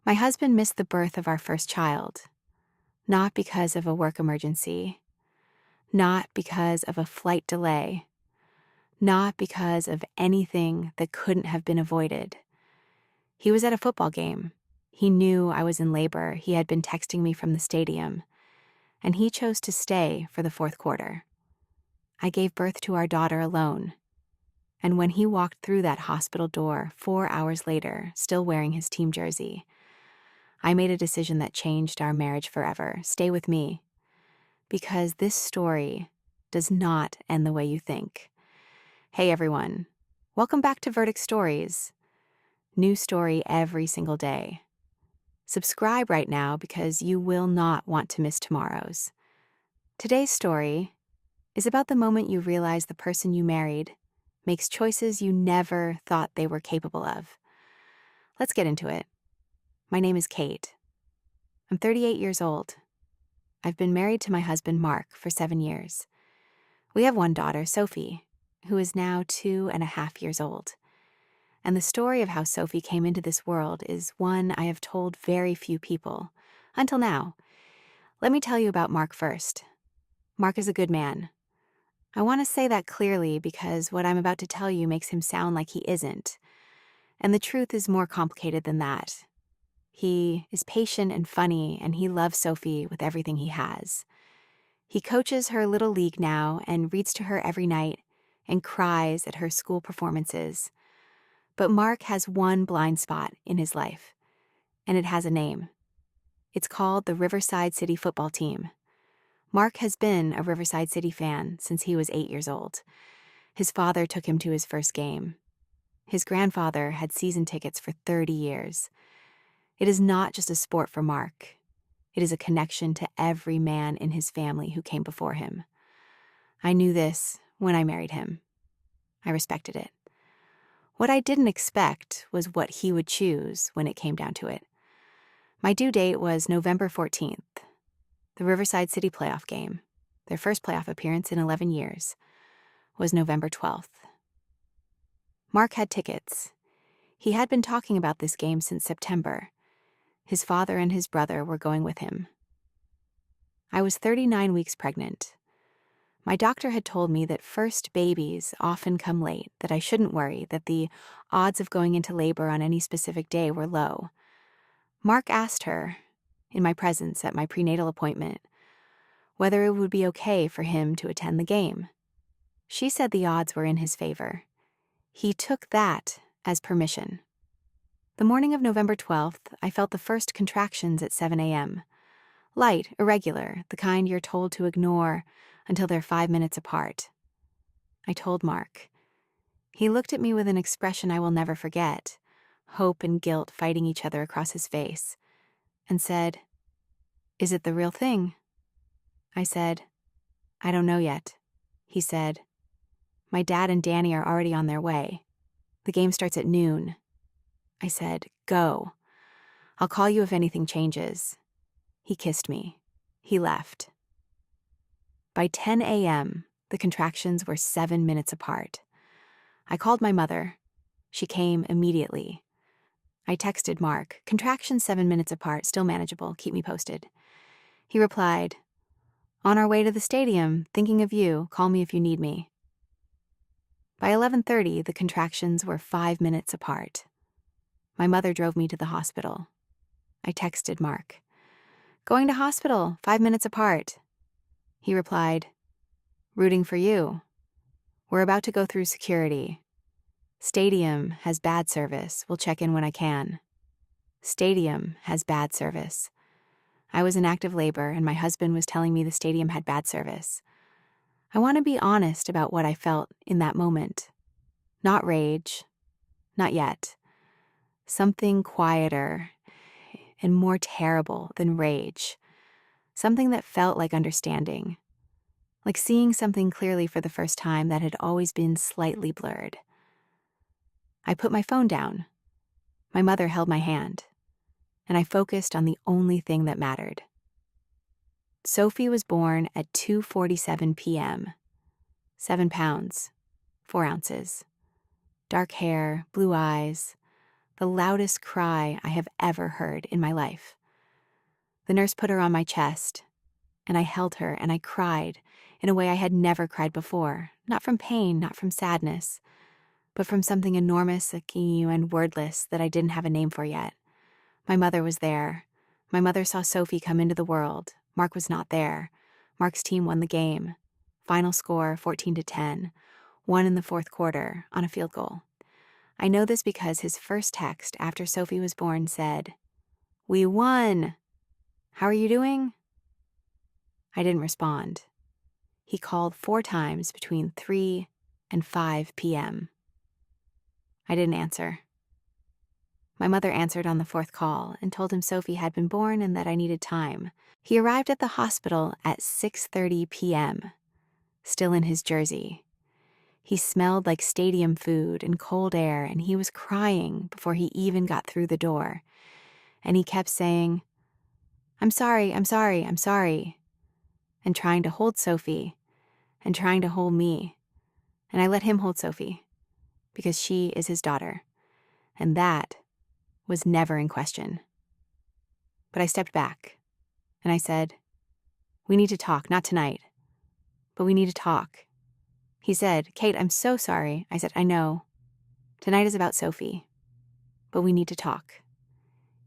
My husband missed the birth of our first child, not because of a work emergency, not because of a flight delay, not because of anything that couldn't have been avoided. He was at a football game. He knew I was in labor. He had been texting me from the stadium, and he chose to stay for the fourth quarter. I gave birth to our daughter alone, and when he walked through that hospital door 4 hours later, still wearing his team jersey, I made a decision that changed our marriage forever. Stay with me, because this story does not end the way you think. Hey everyone, welcome back to Verdict Stories. New story every single day. Subscribe right now because you will not want to miss tomorrow's. Today's story is about the moment you realize the person you married makes choices you never thought they were capable of. Let's get into it. My name is Kate. I'm 38 years old. I've been married to my husband, Mark, for 7 years. We have one daughter, Sophie, who is now 2.5 years old. And the story of how Sophie came into this world is one I have told very few people, until now. Let me tell you about Mark first. Mark is a good man. I want to say that clearly because what I'm about to tell you makes him sound like he isn't. And the truth is more complicated than that. He is patient and funny, and he loves Sophie with everything he has. He coaches her little league now and reads to her every night and cries at her school performances. But Mark has one blind spot in his life, and it has a name. It's called the Riverside City football team. Mark has been a Riverside City fan since he was 8 years old. His father took him to his first game. His grandfather had season tickets for 30 years. It is not just a sport for Mark. It is a connection to every man in his family who came before him. I knew this when I married him. I respected it. What I didn't expect was what he would choose when it came down to it. My due date was November 14th. The Riverside City playoff game, their first playoff appearance in 11 years, was November 12th. Mark had tickets. He had been talking about this game since September. His father and his brother were going with him. I was 39 weeks pregnant. My doctor had told me that first babies often come late, that I shouldn't worry, that the odds of going into labor on any specific day were low. Mark asked her, in my presence at my prenatal appointment, whether it would be okay for him to attend the game. She said the odds were in his favor. He took that as permission. The morning of November 12th, I felt the first contractions at 7 a.m. Light, irregular, the kind you're told to ignore until they're 5 minutes apart. I told Mark. He looked at me with an expression I will never forget, hope and guilt fighting each other across his face, and said, "Is it the real thing?" I said, "I don't know yet." He said, "My dad and Danny are already on their way. The game starts at noon." I said, "Go. I'll call you if anything changes." He kissed me. He left. By 10 a.m., the contractions were 7 minutes apart. I called my mother. She came immediately. I texted Mark, "Contractions 7 minutes apart, still manageable, keep me posted." He replied, "On our way to the stadium, thinking of you, call me if you need me." By 11:30, the contractions were 5 minutes apart. My mother drove me to the hospital. I texted Mark, "Going to hospital, 5 minutes apart." He replied, "Rooting for you. We're about to go through security. Stadium has bad service. We'll check in when I can." Stadium has bad service. I was in active labor, and my husband was telling me the stadium had bad service. I want to be honest about what I felt in that moment. Not rage. Not yet. Something quieter and more terrible than rage. Something that felt like understanding. Like seeing something clearly for the first time that had always been slightly blurred. I put my phone down. My mother held my hand, and I focused on the only thing that mattered. Sophie was born at 2:47 p.m. 7 pounds, 4 ounces. Dark hair, blue eyes, the loudest cry I have ever heard in my life. The nurse put her on my chest, and I held her and I cried in a way I had never cried before, not from pain, not from sadness, but from something enormous, and wordless that I didn't have a name for yet. My mother was there. My mother saw Sophie come into the world. Mark was not there. Mark's team won the game. Final score 14-10, won in the fourth quarter on a field goal. I know this because his first text after Sophie was born said, "We won. How are you doing?" I didn't respond. He called 4 times between 3 and 5 p.m. I didn't answer. My mother answered on the 4th call and told him Sophie had been born and that I needed time. He arrived at the hospital at 6:30 p.m., still in his jersey. He smelled like stadium food and cold air, and he was crying before he even got through the door. And he kept saying, "I'm sorry, I'm sorry, I'm sorry," and trying to hold Sophie and trying to hold me. And I let him hold Sophie because she is his daughter, and that was never in question. But I stepped back and I said, "We need to talk, not tonight, but we need to talk." He said, "Kate, I'm so sorry." I said, "I know. Tonight is about Sophie, but we need to talk."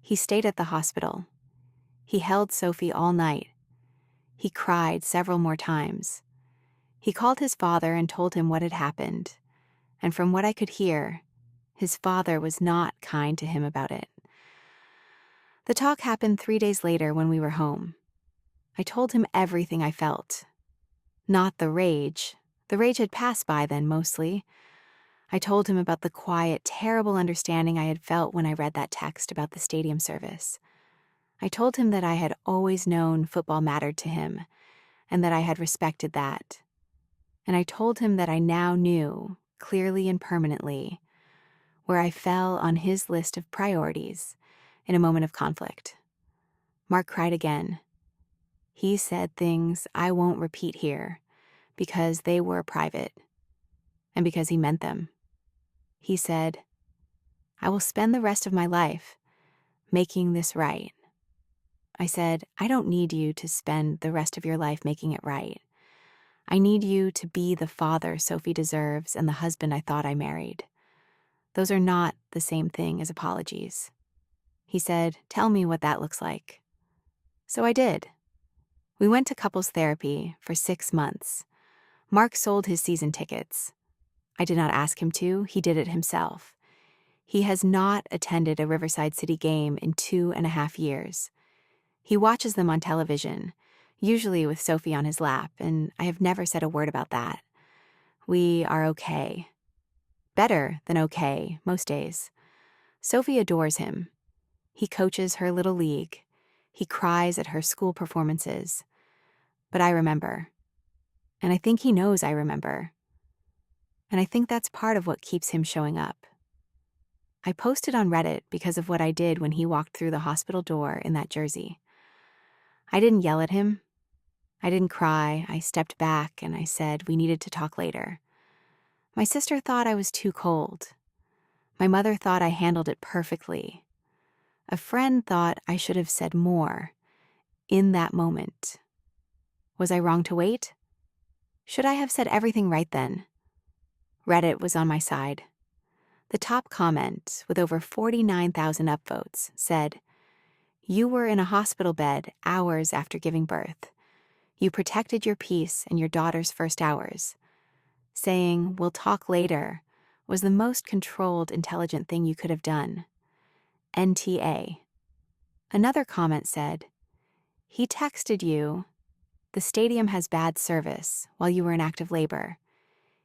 He stayed at the hospital. He held Sophie all night. He cried several more times. He called his father and told him what had happened, and from what I could hear, his father was not kind to him about it. The talk happened 3 days later when we were home. I told him everything I felt. Not the rage. The rage had passed by then, mostly. I told him about the quiet, terrible understanding I had felt when I read that text about the stadium service. I told him that I had always known football mattered to him, and that I had respected that. And I told him that I now knew, clearly and permanently, where I fell on his list of priorities in a moment of conflict. Mark cried again. He said things I won't repeat here because they were private and because he meant them. He said, "I will spend the rest of my life making this right." I said, "I don't need you to spend the rest of your life making it right. I need you to be the father Sophie deserves and the husband I thought I married. Those are not the same thing as apologies." He said, "Tell me what that looks like." So I did. We went to couples therapy for 6 months. Mark sold his season tickets. I did not ask him to. He did it himself. He has not attended a Riverside City game in 2.5 years. He watches them on television, usually with Sophie on his lap, and I have never said a word about that. We are okay. Better than okay, most days. Sophie adores him. He coaches her little league. He cries at her school performances. But I remember. And I think he knows I remember. And I think that's part of what keeps him showing up. I posted on Reddit because of what I did when he walked through the hospital door in that jersey. I didn't yell at him. I didn't cry. I stepped back and I said we needed to talk later. My sister thought I was too cold. My mother thought I handled it perfectly. A friend thought I should have said more in that moment. Was I wrong to wait? Should I have said everything right then? Reddit was on my side. The top comment, with over 49,000 upvotes, said, "You were in a hospital bed hours after giving birth. You protected your peace in your daughter's first hours. Saying, 'We'll talk later,' was the most controlled, intelligent thing you could have done. NTA." Another comment said, "He texted you, 'The stadium has bad service,' while you were in active labor.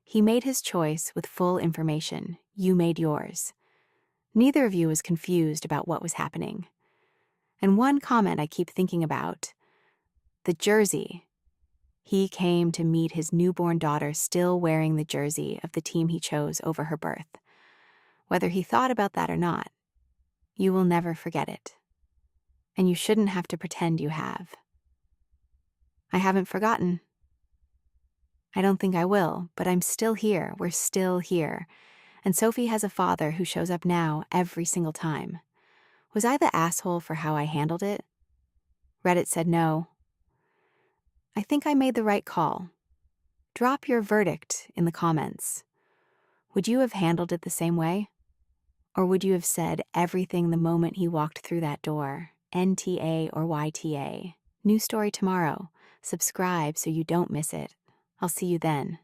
He made his choice with full information. You made yours. Neither of you was confused about what was happening." And one comment I keep thinking about, the jersey. He came to meet his newborn daughter still wearing the jersey of the team he chose over her birth. Whether he thought about that or not, you will never forget it. And you shouldn't have to pretend you have. I haven't forgotten. I don't think I will, but I'm still here. We're still here. And Sophie has a father who shows up now every single time. Was I the asshole for how I handled it? Reddit said no. I think I made the right call. Drop your verdict in the comments. Would you have handled it the same way? Or would you have said everything the moment he walked through that door, NTA or YTA? New story tomorrow. Subscribe so you don't miss it. I'll see you then.